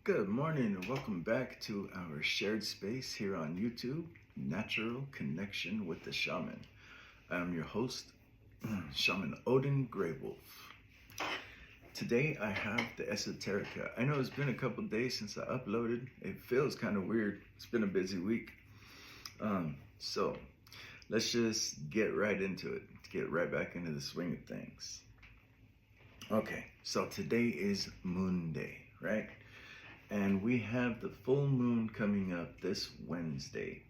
Good morning and welcome back to our shared space here on YouTube, Natural Connection with the Shaman. I'm your host, Shaman Odin Greywolf. Today I have the Esoterica. I know it's been a couple days since I uploaded. It feels kind of weird. It's been a busy week. So let's just get right into it. Get right back into the swing of things. Okay, so today is Moon Day, right? And we have the full moon coming up this Wednesday.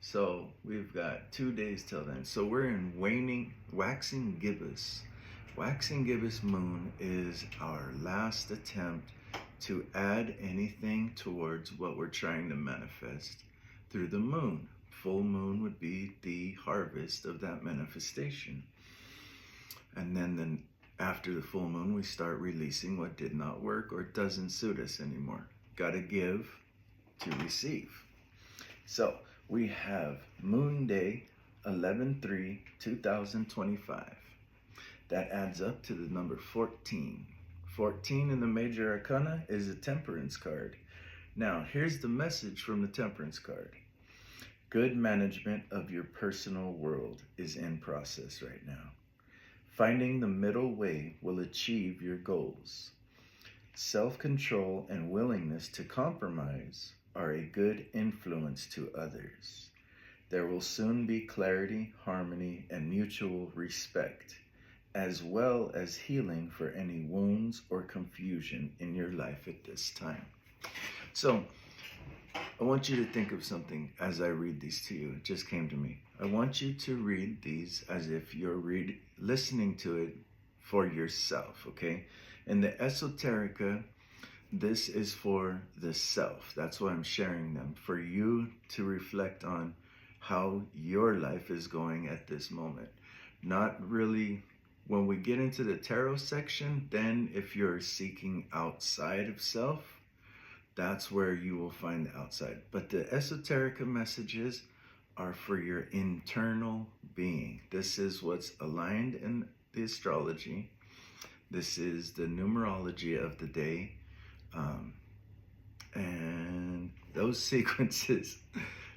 So we've got 2 days till then. So we're in waxing gibbous. Waxing gibbous moon is our last attempt to add anything towards what we're trying to manifest through the moon. Full moon would be the harvest of that manifestation. And then after the full moon, we start releasing what did not work or doesn't suit us anymore. Gotta give to receive. So we have Moon Day 11/3/2025. That adds up to the number 14. 14 in the major arcana is a temperance card. Now here's the message from the temperance card. Good management of your personal world is in process right now. Finding the middle way will achieve your goals. Self-control and willingness to compromise are a good influence to others. There will soon be clarity, harmony, and mutual respect, as well as healing for any wounds or confusion in your life at this time. So, I want you to think of something as I read these to you. It just came to me. I want you to read these as if you're listening to it for yourself, okay? In the Esoterica, this is for the self. That's why I'm sharing them, for you to reflect on how your life is going at this moment. Not really, when we get into the tarot section, then if you're seeking outside of self, that's where you will find the outside. But the Esoterica messages are for your internal being. This is what's aligned in the astrology. This is the numerology of the day. And those sequences,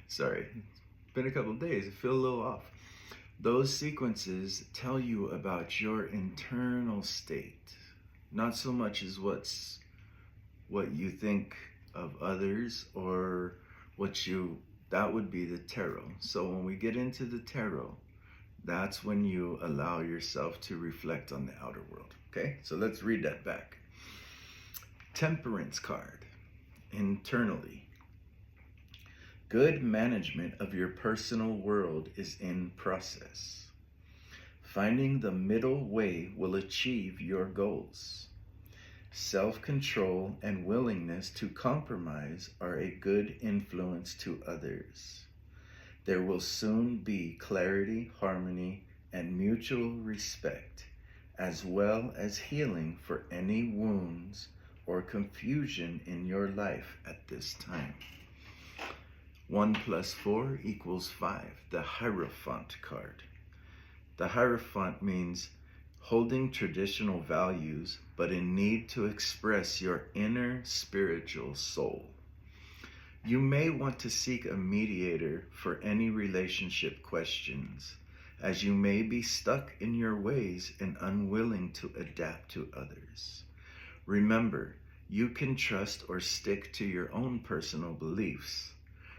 sorry, it's been a couple of days, I feel a little off. Those sequences tell you about your internal state, not so much as what you think of others or that would be the tarot. So when we get into the tarot, that's when you allow yourself to reflect on the outer world. Okay, so let's read that back. Temperance card, internally. Good management of your personal world is in process. Finding the middle way will achieve your goals. Self-control and willingness to compromise are a good influence to others. There will soon be clarity, harmony, and mutual respect, as well as healing for any wounds or confusion in your life at this time. 1 + 4 = 5, the Hierophant card. The Hierophant means holding traditional values, but in need to express your inner spiritual soul. You may want to seek a mediator for any relationship questions, as you may be stuck in your ways and unwilling to adapt to others. Remember, you can trust or stick to your own personal beliefs,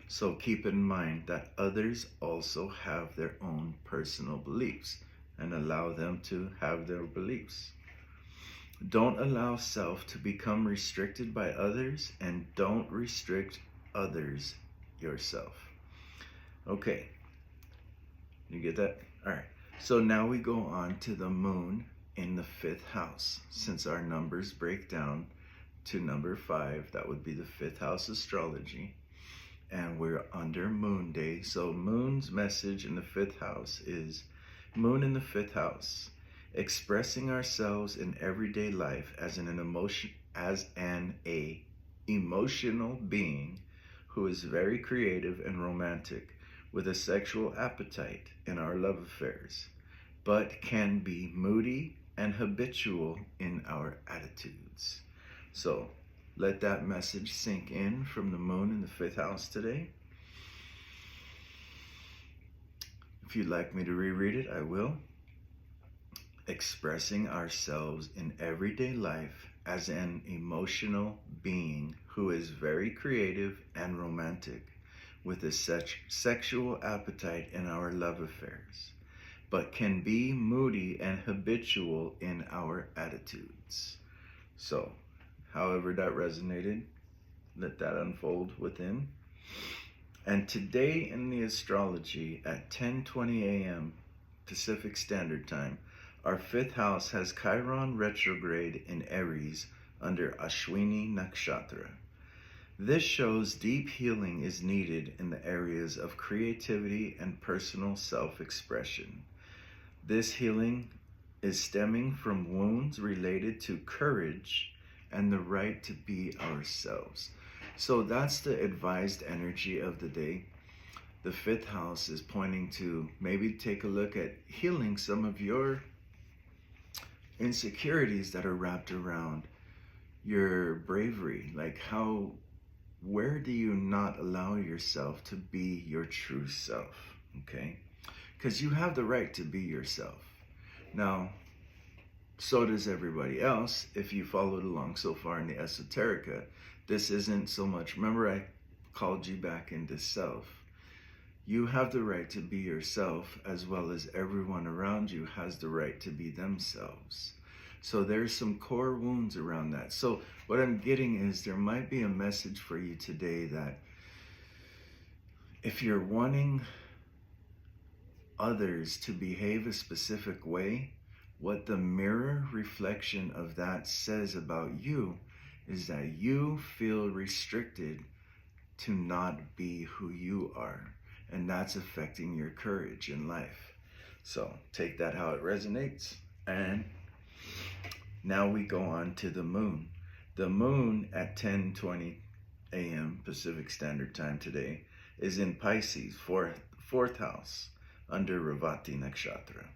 so keep in mind that others also have their own personal beliefs, and allow them to have their beliefs. Don't allow self to become restricted by others, and don't restrict others yourself. Okay, you get that? All right, so now we go on to the moon in the 5th house. Since our numbers break down to number 5, that would be the 5th house astrology, and we're under Moon Day. So moon's message in the 5th house is Moon in the 5th house, expressing ourselves in everyday life as an emotional being who is very creative and romantic, with a sexual appetite in our love affairs, but can be moody and habitual in our attitudes. So Let that message sink in from the moon in the 5th house today. If you'd like me to reread it, I will. Expressing ourselves in everyday life as an emotional being who is very creative and romantic, with a sexual appetite in our love affairs, but can be moody and habitual in our attitudes. So, however that resonated, let that unfold within. And today in the astrology at 10:20 a.m. Pacific Standard Time, our 5th house has Chiron retrograde in Aries under Ashwini Nakshatra. This shows deep healing is needed in the areas of creativity and personal self-expression. This healing is stemming from wounds related to courage and the right to be ourselves. So that's the advised energy of the day. The 5th house is pointing to maybe take a look at healing some of your insecurities that are wrapped around your bravery. Like where do you not allow yourself to be your true self? Okay? Because you have the right to be yourself. Now, so does everybody else. If you followed along so far in the esoterica, this isn't so much, remember I called you back into self. You have the right to be yourself, as well as everyone around you has the right to be themselves. So there's some core wounds around that. So what I'm getting is there might be a message for you today that if you're wanting others to behave a specific way, what the mirror reflection of that says about you is that you feel restricted to not be who you are. And that's affecting your courage in life. So take that how it resonates. And now we go on to the moon. The moon at 10:20 a.m. Pacific Standard Time today is in Pisces, fourth house, under Ravati Nakshatra.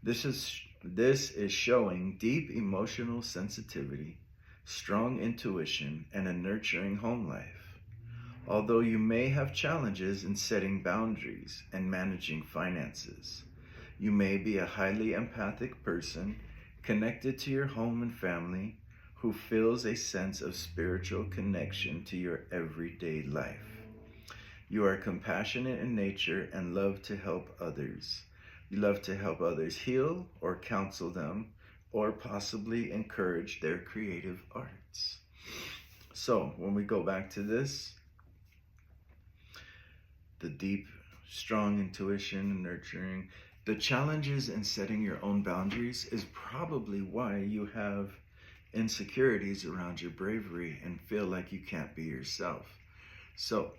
This is showing deep emotional sensitivity, strong intuition, and a nurturing home life. Although you may have challenges in setting boundaries and managing finances, you may be a highly empathic person connected to your home and family who feels a sense of spiritual connection to your everyday life. You are compassionate in nature and love to help others. You love to help others heal or counsel them or possibly encourage their creative arts. So when we go back to this, the deep, strong intuition and nurturing, the challenges in setting your own boundaries is probably why you have insecurities around your bravery and feel like you can't be yourself. So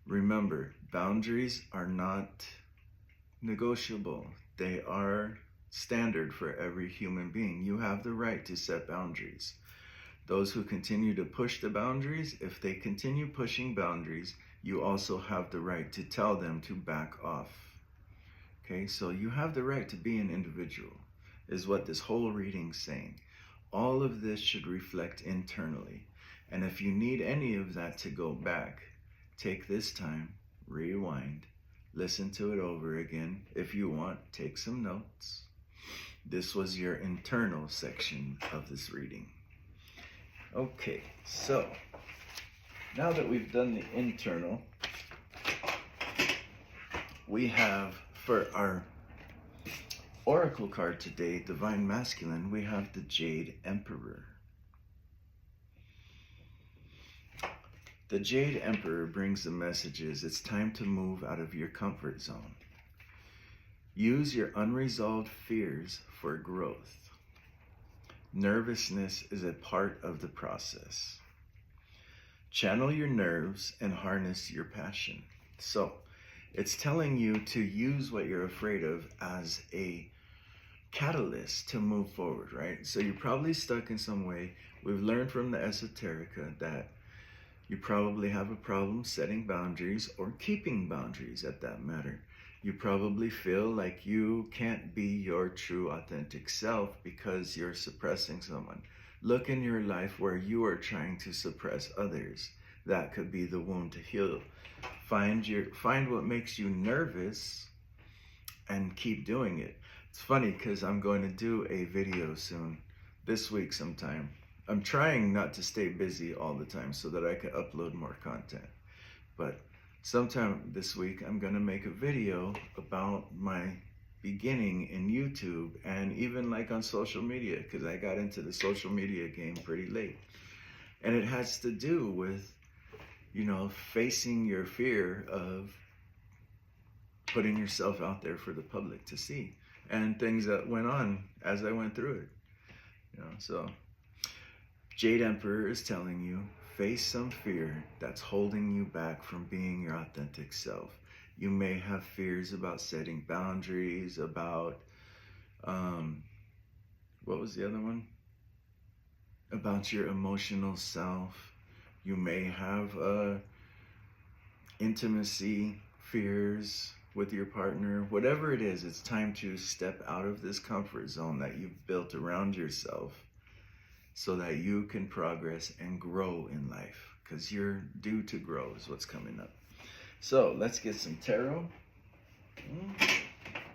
remember, boundaries are not negotiable. They are standard for every human being. You have the right to set boundaries. Those who continue to push the boundaries, if they continue pushing boundaries, you also have the right to tell them to back off. Okay, so you have the right to be an individual, is what this whole reading's saying. All of this should reflect internally. And if you need any of that to go back, take this time, rewind, listen to it over again. If you want, take some notes. This was your internal section of this reading. Okay, so now that we've done the internal, we have for our oracle card today, Divine Masculine, we have the Jade Emperor. The Jade Emperor brings the messages, it's time to move out of your comfort zone. Use your unresolved fears for growth. Nervousness is a part of the process. Channel your nerves and harness your passion. So, it's telling you to use what you're afraid of as a catalyst to move forward, right? So you're probably stuck in some way. We've learned from the esoterica that you probably have a problem setting boundaries or keeping boundaries at that matter. You probably feel like you can't be your true authentic self because you're suppressing someone. Look in your life where you are trying to suppress others. That could be the wound to heal. Find what makes you nervous and keep doing it. It's funny because I'm going to do a video soon, this week sometime. I'm trying not to stay busy all the time so that I can upload more content. But sometime this week, I'm going to make a video about my beginning in YouTube and even like on social media, because I got into the social media game pretty late. And it has to do with, facing your fear of putting yourself out there for the public to see, and things that went on as I went through it. So Jade Emperor is telling you, face some fear that's holding you back from being your authentic self. You may have fears about setting boundaries, about, what was the other one? About your emotional self. You may have intimacy fears with your partner. Whatever it is, it's time to step out of this comfort zone that you've built around yourself so that you can progress and grow in life, because you're due to grow is what's coming up. So let's get some tarot. I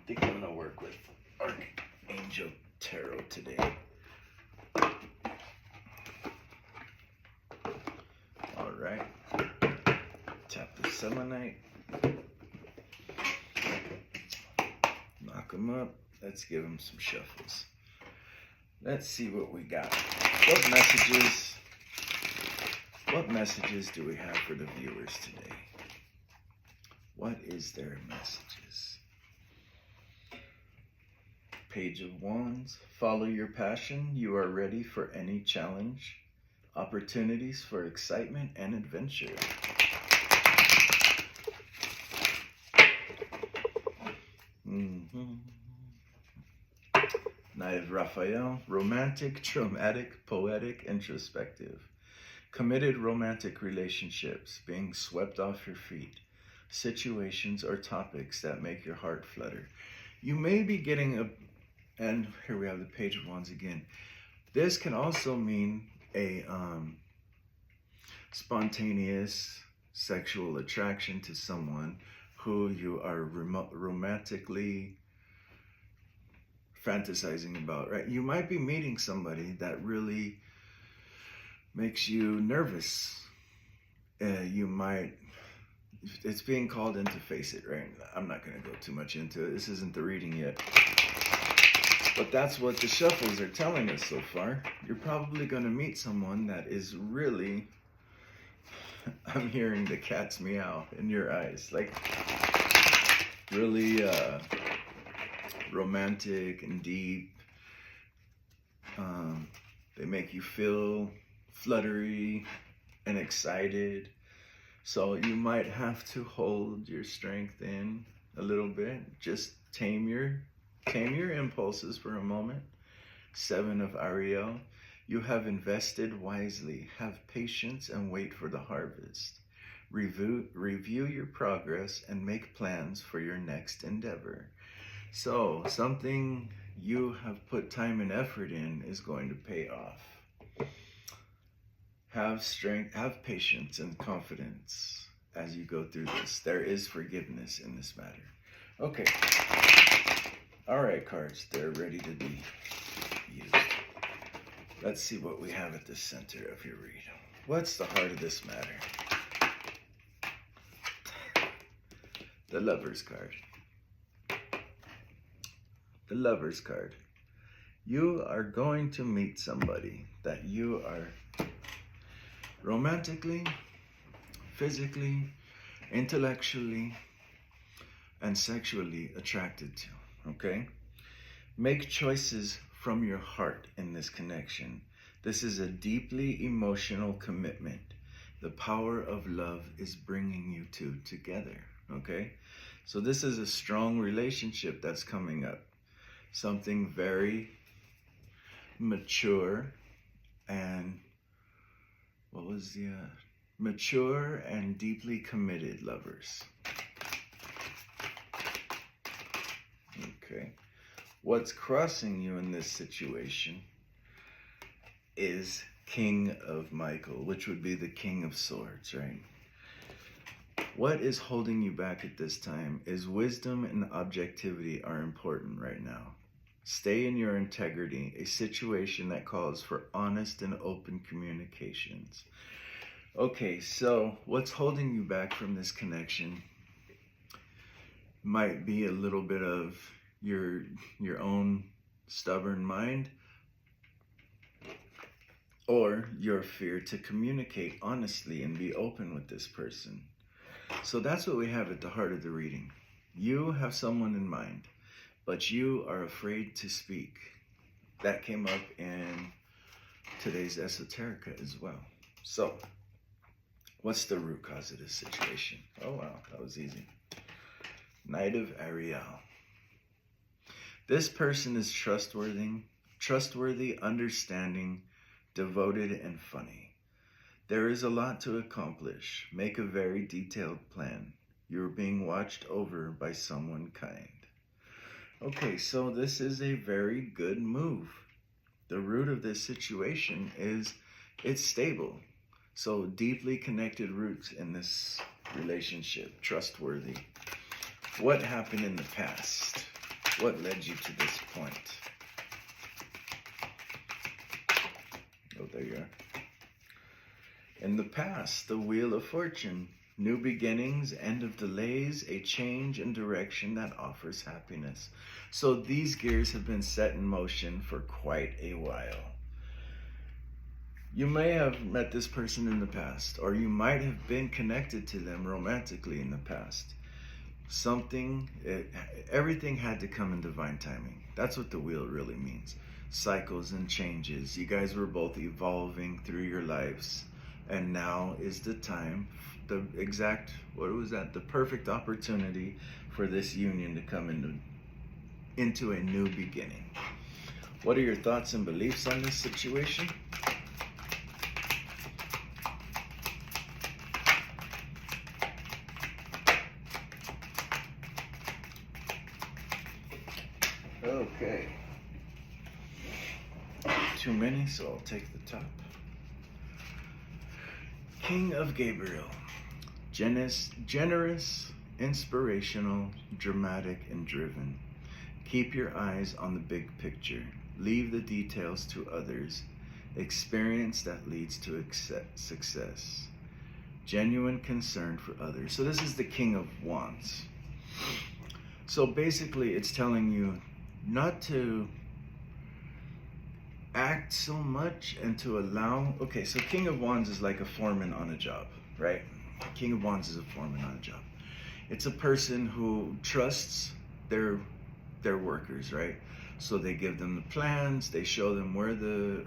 think I'm gonna work with Archangel Tarot today. All right. Tap the selenite. Knock them up. Let's give them some shuffles. Let's see what we got. What messages do we have for the viewers today? What is their messages? Page of Wands. Follow your passion. You are ready for any challenge. Opportunities for excitement and adventure. Knight of Raphael. Romantic, traumatic, poetic, introspective. Committed romantic relationships. Being swept off your feet. Situations or topics that make your heart flutter. You may be getting and here we have the Page of Wands again. This can also mean a spontaneous sexual attraction to someone who you are romantically fantasizing about, right? You might be meeting somebody that really makes you nervous. It's being called in to face it, right? I'm not going to go too much into it. This isn't the reading yet. But that's what the shuffles are telling us so far. You're probably going to meet someone that is really, I'm hearing the cat's meow in your eyes, like really romantic and deep. They make you feel fluttery and excited. So you might have to hold your strength in a little bit. Just tame your impulses for a moment. 7 of Ariel. You have invested wisely. Have patience and wait for the harvest. Review your progress and make plans for your next endeavor. So something you have put time and effort in is going to pay off. Have strength, have patience and confidence as you go through this. There is forgiveness in this matter. Okay. All right, cards, they're ready to be used. Let's see what we have at the center of your read. What's the heart of this matter? The Lover's card. The Lover's card. You are going to meet somebody that you are romantically, physically, intellectually, and sexually attracted to, okay? Make choices from your heart in this connection. This is a deeply emotional commitment. The power of love is bringing you two together, okay? So this is a strong relationship that's coming up. Something very mature and mature and deeply committed lovers. Okay. What's crossing you in this situation is King of Michael, which would be the King of Swords, right? What is holding you back at this time is wisdom and objectivity are important right now. Stay in your integrity, a situation that calls for honest and open communications. Okay, so what's holding you back from this connection might be a little bit of your own stubborn mind, or your fear to communicate honestly and be open with this person. So that's what we have at the heart of the reading. You have someone in mind, but you are afraid to speak. That came up in today's esoterica as well. So, what's the root cause of this situation? Oh wow, that was easy. Knight of Ariel. This person is trustworthy, understanding, devoted, and funny. There is a lot to accomplish. Make a very detailed plan. You're being watched over by someone kind. Okay, so this is a very good move. The root of this situation is it's stable. So deeply connected roots in this relationship, trustworthy. What happened in the past? What led you to this point? Oh, there you are. In the past, the Wheel of Fortune, new beginnings, end of delays, a change in direction that offers happiness. So these gears have been set in motion for quite a while. You may have met this person in the past, or you might have been connected to them romantically in the past. Everything had to come in divine timing. That's what the wheel really means. Cycles and changes. You guys were both evolving through your lives. And now is the time, the perfect opportunity for this union to come into a new beginning. What are your thoughts and beliefs on this situation? Okay. Too many, so I'll take the top. King of Gabriel. Generous, inspirational, dramatic, and driven. Keep your eyes on the big picture. Leave the details to others. Experience that leads to success. Genuine concern for others. So this is the King of Wands. So basically it's telling you not to act so much and to allow. Okay, so King of Wands is like a foreman on a job, right? King of Wands is a foreman on a job. It's a person who trusts their workers, right? So they give them the plans, they show them where the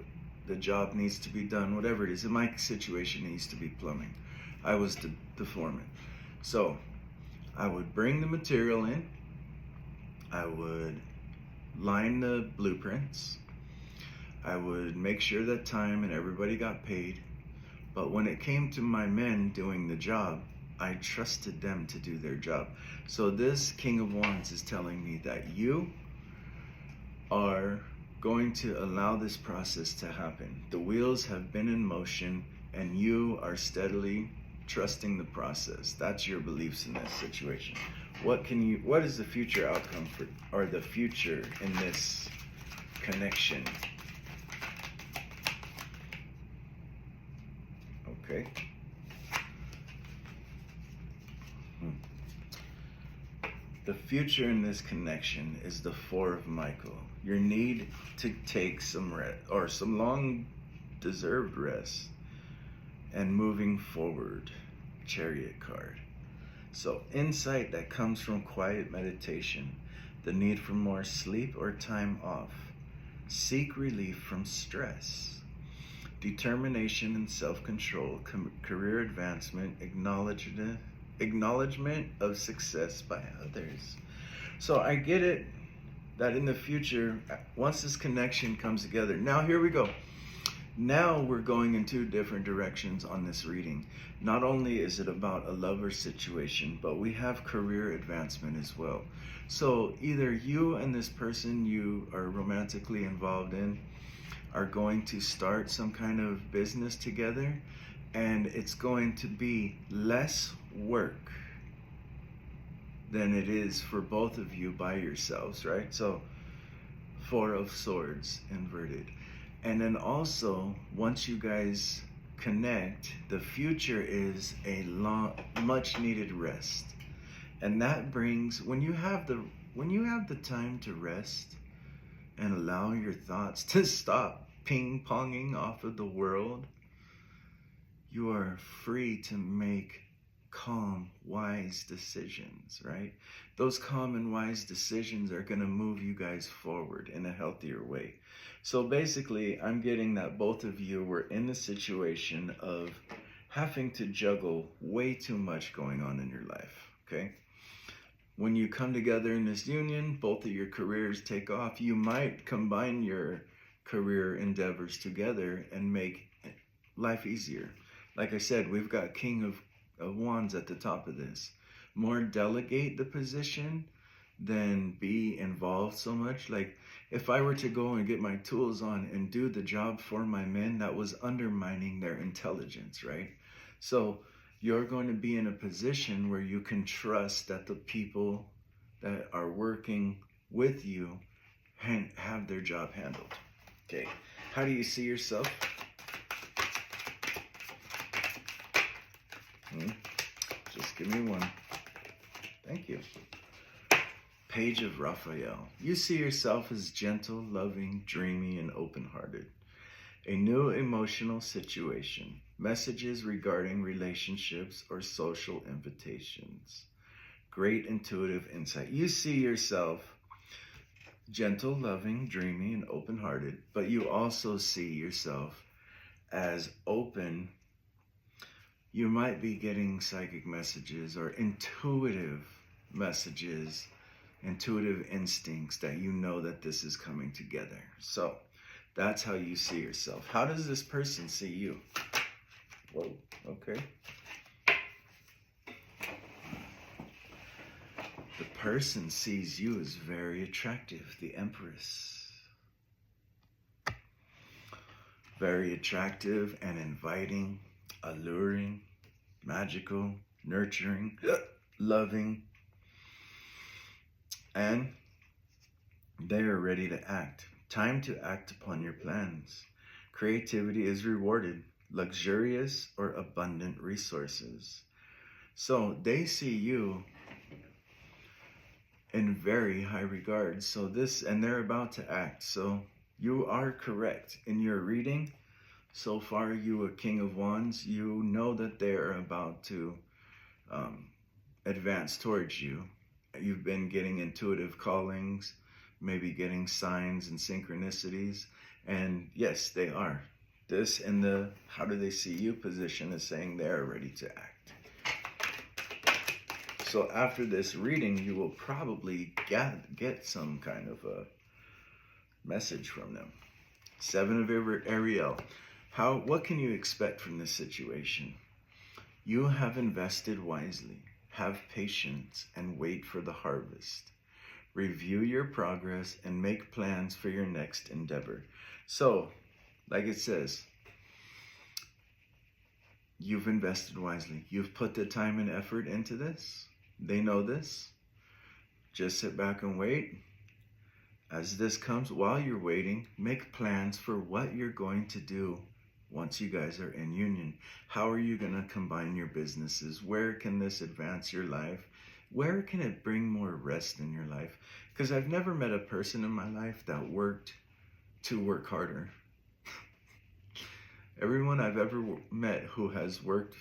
job needs to be done, whatever it is. In my situation, it needs to be plumbing. I was the foreman. So I would bring the material in, I would line the blueprints, I would make sure that time and everybody got paid. But when it came to my men doing the job, I trusted them to do their job. So this King of Wands is telling me that you are going to allow this process to happen. The wheels have been in motion and you are steadily trusting the process. That's your beliefs in this situation. What is the future outcome or the future in this connection? Okay. The future in this connection is the Four of Michael. Your need to take some rest, or some long deserved rest, and moving forward. Chariot card. So insight that comes from quiet meditation, the need for more sleep or time off. Seek relief from stress. Determination and self-control, career advancement, acknowledgement of success by others. So I get it that in the future, once this connection comes together, now here we go. Now we're going in two different directions on this reading. Not only is it about a lover situation, but we have career advancement as well. So either you and this person you are romantically involved in are going to start some kind of business together, and it's going to be less work than it is for both of you by yourselves, right? So, Four of Swords inverted. And then also, once you guys connect, the future is a much needed rest. And that brings, when you have the time to rest and allow your thoughts to stop ping-ponging off of the world, you are free to make calm, wise decisions, right? Those calm and wise decisions are going to move you guys forward in a healthier way. So basically, I'm getting that both of you were in a situation of having to juggle way too much going on in your life, okay? When you come together in this union, both of your careers take off. You might combine your career endeavors together and make life easier. Like I said, we've got King of Wands at the top of this. More delegate the position than be involved so much. Like, if I were to go and get my tools on and do the job for my men, that was undermining their intelligence, right? So you're going to be in a position where you can trust that the people that are working with you have their job handled. Okay, how do you see yourself? Just give me one. Thank you. Page of Raphael. You see yourself as gentle, loving, dreamy, and open-hearted. A new emotional situation. Messages regarding relationships or social invitations. Great intuitive insight. You see yourself gentle, loving, dreamy, and open-hearted, but you also see yourself as open. You might be getting psychic messages or intuitive messages, intuitive instincts that you know that this is coming together. So that's how you see yourself. How does this person see you? Whoa, okay. The person sees you as very attractive, the Empress. Very attractive and inviting, alluring, magical, nurturing, loving, and they are ready to act. Time to act upon your plans. Creativity is rewarded, luxurious or abundant resources. So they see you in very high regard. So this, and they're about to act. So you are correct in your reading. So far, you a King of Wands, you know that they're about to advance towards you. You've been getting intuitive callings, maybe getting signs and synchronicities. And yes, they are. This in the how do they see you position is saying they're ready to act. So after this reading, you will probably get some kind of a message from them. Seven of Ariel. What can you expect from this situation? You have invested wisely. Have patience and wait for the harvest. Review your progress and make plans for your next endeavor. So, like it says, you've invested wisely. You've put the time and effort into this. They know this. Just sit back and wait. As this comes, while you're waiting, make plans for what you're going to do once you guys are in union. How are you going to combine your businesses? Where can this advance your life? Where can it bring more rest in your life? Because I've never met a person in my life that worked to work harder. Everyone I've ever met who has worked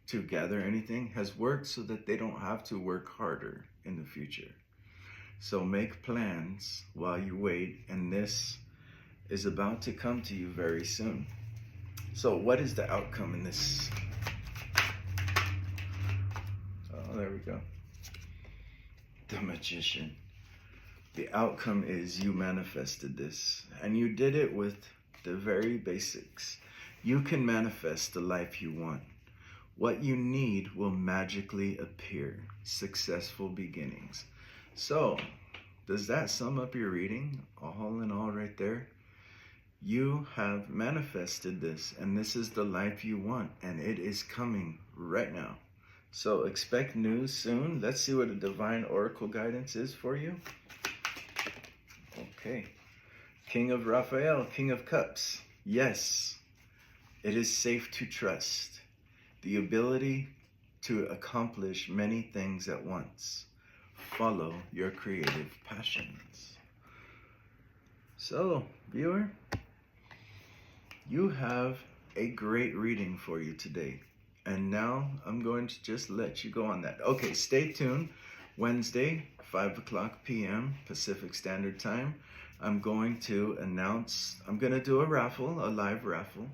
to gather anything has worked so that they don't have to work harder in the future. So make plans while you wait, and this is about to come to you very soon. So what is the outcome in this? Oh, there we go. The Magician. The outcome is you manifested this, and you did it with the very basics. You can manifest the life you want. What you need will magically appear. Successful beginnings. So, does that sum up your reading? All in all right there? You have manifested this, and this is the life you want, and it is coming right now. So expect news soon. Let's see what a divine oracle guidance is for you. Okay. King of Raphael, King of Cups. Yes, it is safe to trust. The ability to accomplish many things at once. Follow your creative passions. So, viewer, you have a great reading for you today. And now I'm going to just let you go on that. Okay, stay tuned. Wednesday, 5 o'clock p.m. Pacific Standard Time. I'm going to do a raffle, a live raffle.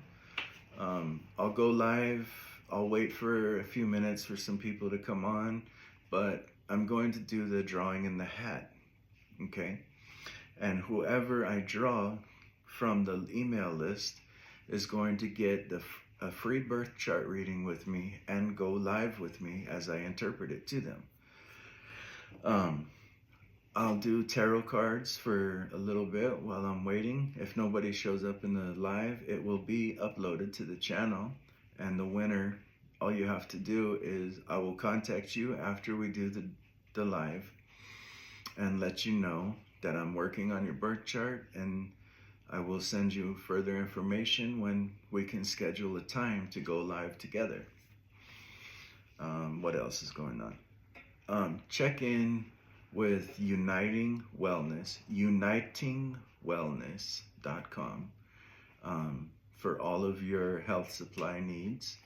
I'll go live. I'll wait for a few minutes for some people to come on, but I'm going to do the drawing in the hat, okay? And whoever I draw from the email list is going to get a free birth chart reading with me and go live with me as I interpret it to them. I'll do tarot cards for a little bit while I'm waiting. If nobody shows up in the live, it will be uploaded to the channel. And the winner, all you have to do is I will contact you after we do the live and let you know that I'm working on your birth chart, and I will send you further information when we can schedule a time to go live together. What else is going on? Check in with Uniting Wellness, unitingwellness.com, for all of your health supply needs.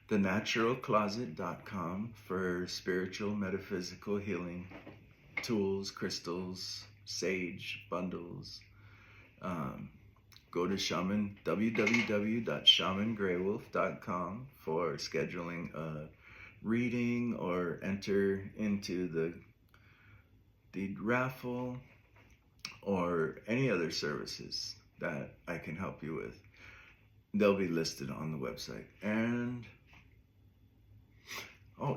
thenaturalcloset.com for spiritual, metaphysical healing tools, crystals, sage bundles. Go to www.shamangraywolf.com for scheduling a reading or enter into the raffle or any other services that I can help you with. They'll be listed on the website. And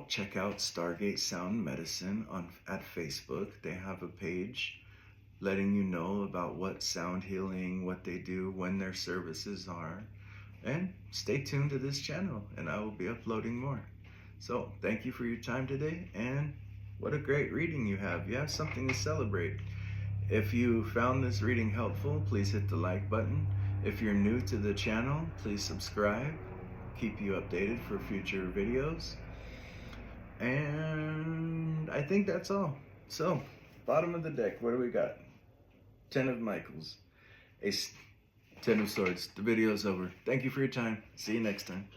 check out Stargate Sound Medicine at Facebook. They have a page letting you know about what sound healing, what they do, when their services are. And stay tuned to this channel, and I will be uploading more. So thank you for your time today, and what a great reading you have. You have something to celebrate. If you found this reading helpful, please hit the like button. If you're new to the channel, please subscribe. Keep you updated for future videos. And I think that's all. So, bottom of the deck, what do we got? 10 of Michaels. Ace, 10 of Swords. The video's over. Thank you for your time. See you next time.